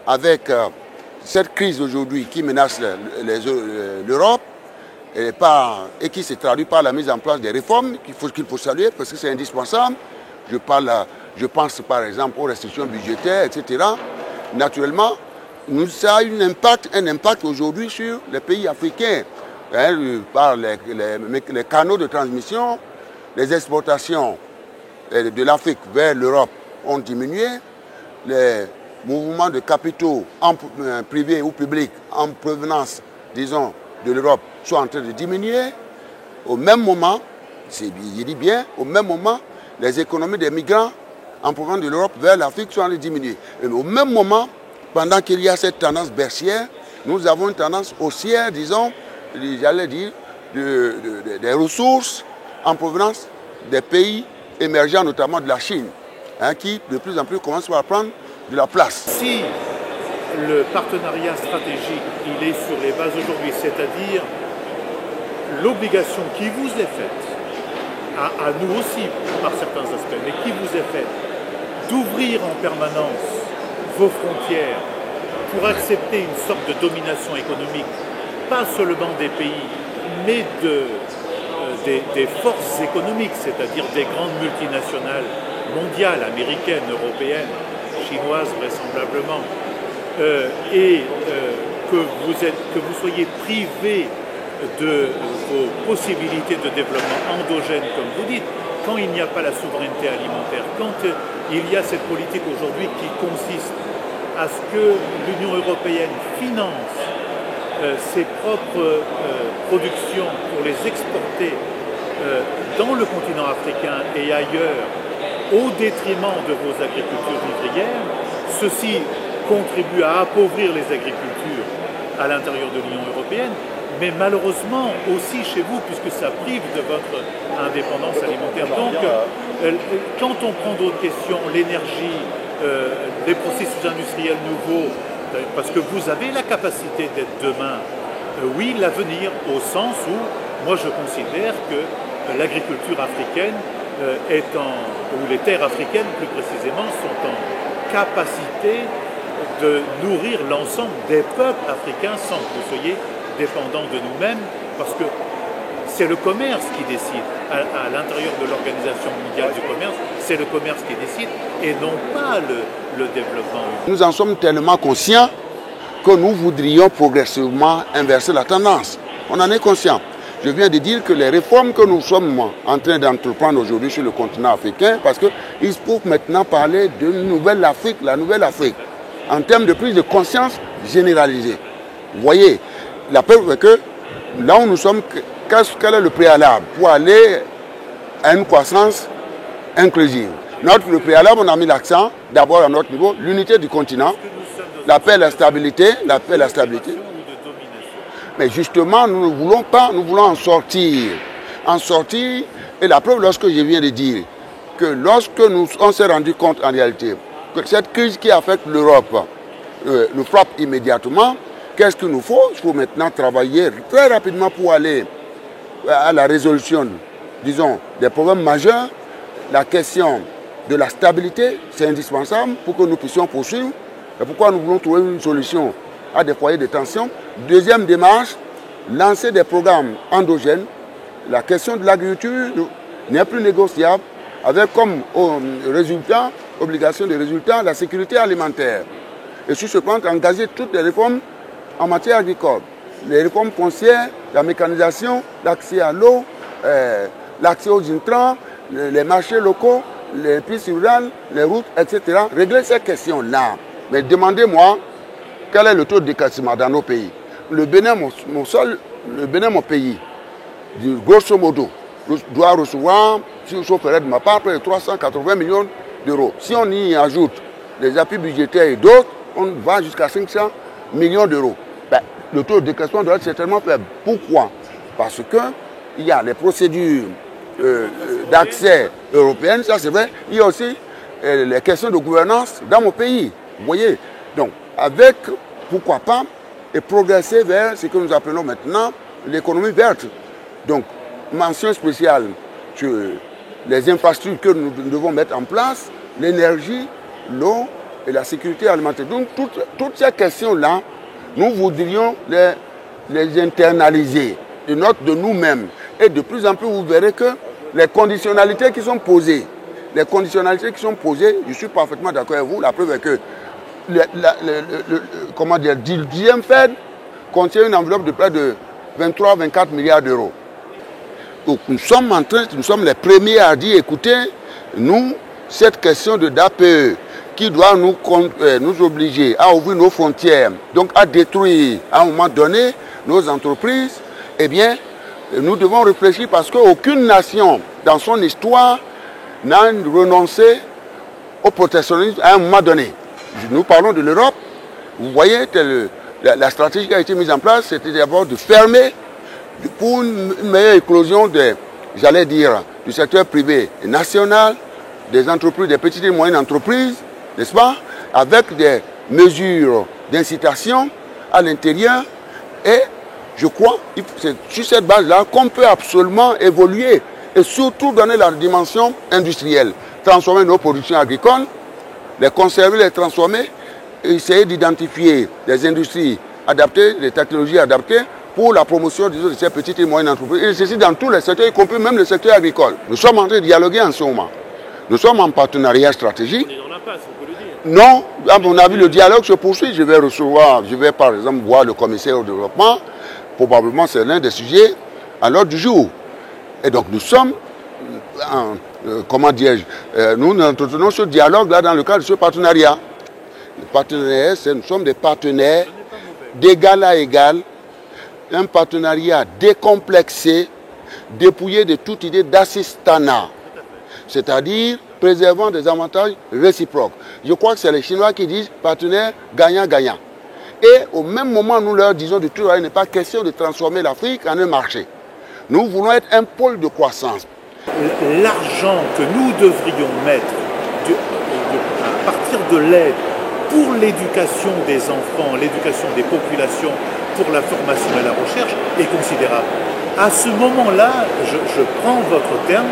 avec cette crise aujourd'hui qui menace l'Europe et qui se traduit par la mise en place des réformes qu'il faut saluer parce que c'est indispensable. Je pense par exemple aux restrictions budgétaires, etc. Naturellement, ça a un impact aujourd'hui sur les pays africains. Par les canaux de transmission, les exportations de l'Afrique vers l'Europe ont diminué. Les mouvements de capitaux privés ou publics en provenance, disons, de l'Europe sont en train de diminuer. Au même moment, je dis bien, au même moment, les économies des migrants en provenance de l'Europe vers l'Afrique sont en train de diminuer. Et au même moment, pendant qu'il y a cette tendance baissière, nous avons une tendance haussière, disons, j'allais dire, des ressources en provenance des pays émergents, notamment de la Chine, qui de plus en plus commencent à prendre de la place. Si le partenariat stratégique, il est sur les bases aujourd'hui, c'est-à-dire l'obligation qui vous est faite, à nous aussi par certains aspects, mais qui vous est faite, d'ouvrir en permanence vos frontières pour accepter une sorte de domination économique, pas seulement des pays, mais des forces économiques, c'est-à-dire des grandes multinationales mondiales, américaines, européennes, chinoises vraisemblablement, et que vous soyez privés de vos possibilités de développement endogène, comme vous dites, quand il n'y a pas la souveraineté alimentaire, quand il y a cette politique aujourd'hui qui consiste à ce que l'Union européenne finance ses propres productions pour les exporter dans le continent africain et ailleurs, au détriment de vos agricultures vivrières, ceci contribue à appauvrir les agricultures à l'intérieur de l'Union européenne, mais malheureusement aussi chez vous, puisque ça prive de votre indépendance alimentaire. Donc, quand on prend d'autres questions, l'énergie, les processus industriels nouveaux, parce que vous avez la capacité d'être demain, oui, l'avenir, au sens où, moi je considère que l'agriculture africaine ou les terres africaines plus précisément, sont en capacité de nourrir l'ensemble des peuples africains sans que vous soyez dépendants de nous-mêmes, parce que c'est le commerce qui décide. À l'intérieur de l'Organisation mondiale du commerce, c'est le commerce qui décide et non pas le développement. Nous en sommes tellement conscients que nous voudrions progressivement inverser la tendance. On en est conscient. Je viens de dire que les réformes que nous sommes en train d'entreprendre aujourd'hui sur le continent africain, parce qu'il faut maintenant parler d'une nouvelle Afrique, la nouvelle Afrique, en termes de prise de conscience généralisée. Vous voyez, la preuve est que là où nous sommes, quel est le préalable pour aller à une croissance inclusive? Le préalable, on a mis l'accent, d'abord à notre niveau, l'unité du continent, la paix et la stabilité, Mais justement, nous ne voulons pas, nous voulons en sortir. Et la preuve, lorsque je viens de dire que lorsque on s'est rendu compte en réalité que cette crise qui affecte l'Europe nous frappe immédiatement, qu'est-ce qu'il nous faut? Il faut maintenant travailler très rapidement pour aller à la résolution, disons, des problèmes majeurs. La question de la stabilité, c'est indispensable pour que nous puissions poursuivre. Et pourquoi nous voulons trouver une solution à des foyers de tension. Deuxième démarche, lancer des programmes endogènes. La question de l'agriculture n'est plus négociable avec comme résultat, obligation de résultat, la sécurité alimentaire. Et sur ce plan, engager toutes les réformes en matière agricole. Les réformes foncières, la mécanisation, l'accès à l'eau, l'accès aux intrants, les marchés locaux, les pistes rurales, les routes, etc. Régler ces questions-là. Mais demandez-moi, quel est le taux de déclassement dans nos pays? Le Bénin, mon pays, grosso modo, doit recevoir, si je ferai de ma part, près de 380 millions d'euros. Si on y ajoute les appuis budgétaires et d'autres, on va jusqu'à 500 millions d'euros. Le taux de déclassement doit être certainement faible. Pourquoi? Parce qu'il y a les procédures d'accès européennes, ça c'est vrai. Il y a aussi les questions de gouvernance dans mon pays. Vous voyez? Donc, avec, pourquoi pas, et progresser vers ce que nous appelons maintenant l'économie verte. Donc, mention spéciale sur les infrastructures que nous devons mettre en place, l'énergie, l'eau, et la sécurité alimentaire. Donc toutes ces questions-là, nous voudrions les internaliser de nous-mêmes. Et de plus en plus, vous verrez que les conditionnalités qui sont posées, je suis parfaitement d'accord avec vous. La preuve est que le 10e Fed contient une enveloppe de près de 23-24 milliards d'euros. Donc nous sommes les premiers à dire, écoutez, nous, cette question de d'APE qui doit nous obliger à ouvrir nos frontières, donc à détruire à un moment donné nos entreprises, eh bien, nous devons réfléchir parce qu'aucune nation dans son histoire n'a renoncé au protectionnisme à un moment donné. Nous parlons de l'Europe. Vous voyez, la stratégie qui a été mise en place, c'était d'abord de fermer pour une meilleure éclosion du secteur privé et national, des entreprises, des petites et moyennes entreprises, n'est-ce pas, avec des mesures d'incitation à l'intérieur. Et je crois que c'est sur cette base-là qu'on peut absolument évoluer et surtout donner la dimension industrielle. Transformer nos productions agricoles, les conserver, les transformer, et essayer d'identifier des industries adaptées, des technologies adaptées pour la promotion de ces petites et moyennes entreprises. Et ceci dans tous les secteurs, y compris même le secteur agricole. Nous sommes en train de dialoguer en ce moment. Nous sommes en partenariat stratégique. On est dans l'impasse, on peut le dire. Non, à mon avis, le dialogue se poursuit. Je vais par exemple voir le commissaire au développement. Probablement, c'est l'un des sujets à l'ordre du jour. Et donc, nous sommes, nous entretenons ce dialogue-là dans le cadre de ce partenariat. Le partenariat, nous sommes des partenaires d'égal à égal, un partenariat décomplexé, dépouillé de toute idée d'assistanat, c'est-à-dire préservant des avantages réciproques. Je crois que c'est les Chinois qui disent partenaire gagnant-gagnant. Et au même moment, nous leur disons de tout, il n'est pas question de transformer l'Afrique en un marché. Nous voulons être un pôle de croissance. L'argent que nous devrions mettre à partir de l'aide pour l'éducation des enfants, l'éducation des populations, pour la formation et la recherche est considérable. À ce moment-là, je prends votre terme,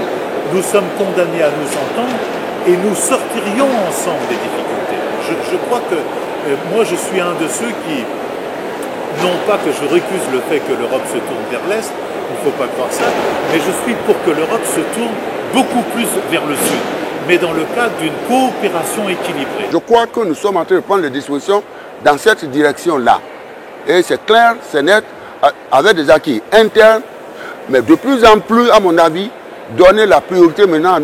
nous sommes condamnés à nous entendre et nous sortirions ensemble des difficultés. Je crois que moi je suis un de ceux qui, non pas que je récuse le fait que l'Europe se tourne vers l'Est, il ne faut pas croire ça, mais je suis pour que l'Europe se tourne beaucoup plus vers le Sud, mais dans le cadre d'une coopération équilibrée. Je crois que nous sommes en train de prendre des dispositions dans cette direction-là. Et c'est clair, c'est net, avec des acquis internes, mais de plus en plus, à mon avis, donner la priorité maintenant à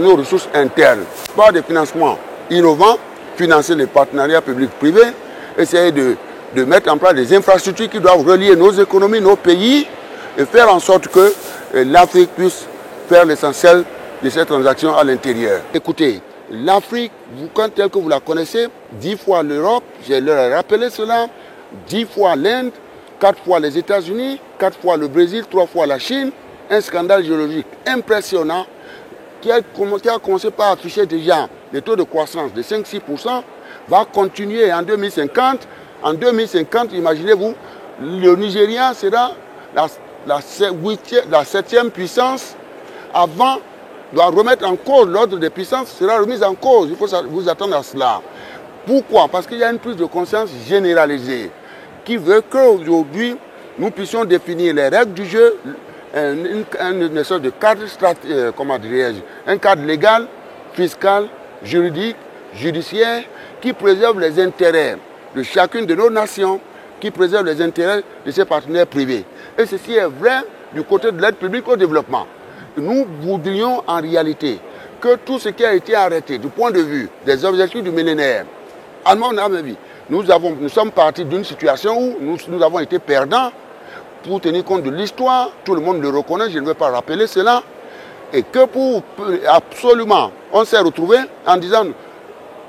nos ressources internes. Par des financements innovants, financer les partenariats publics-privés, essayer de mettre en place des infrastructures qui doivent relier nos économies, nos pays, et faire en sorte que l'Afrique puisse faire l'essentiel de ces transactions à l'intérieur. Écoutez, l'Afrique, telle que vous la connaissez, 10 fois l'Europe, je leur ai rappelé cela, 10 fois l'Inde, 4 fois les États-Unis, 4 fois le Brésil, 3 fois la Chine, un scandale géologique impressionnant qui a commencé par afficher déjà des taux de croissance de 5-6%, va continuer en 2050. En 2050, imaginez-vous, le Nigeria sera la 7e puissance doit remettre en cause, l'ordre des puissances sera remise en cause. Il faut vous attendre à cela. Pourquoi? Parce qu'il y a une prise de conscience généralisée qui veut qu'aujourd'hui, nous puissions définir les règles du jeu, une sorte de cadre, un cadre légal, fiscal, juridique, judiciaire, qui préserve les intérêts de chacune de nos nations, qui préserve les intérêts de ses partenaires privés. Et ceci est vrai du côté de l'aide publique au développement. Nous voudrions en réalité que tout ce qui a été arrêté du point de vue des objectifs du millénaire, à mon avis, nous sommes partis d'une situation où nous avons été perdants pour tenir compte de l'histoire, tout le monde le reconnaît, je ne vais pas rappeler cela, et que absolument, on s'est retrouvé en disant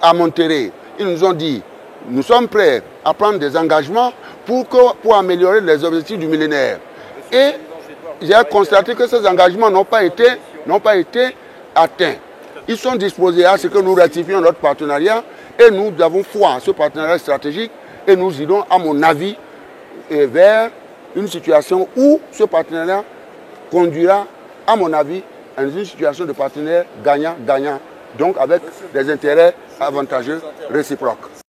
à Monterrey, ils nous ont dit, nous sommes prêts à prendre des engagements pour améliorer les objectifs du millénaire. Et j'ai constaté que ces engagements n'ont pas été atteints. Ils sont disposés à ce que nous ratifions notre partenariat et nous avons foi en ce partenariat stratégique et nous irons, à mon avis, vers une situation où ce partenariat conduira, à mon avis, à une situation de partenaire gagnant-gagnant donc avec des intérêts avantageux réciproques.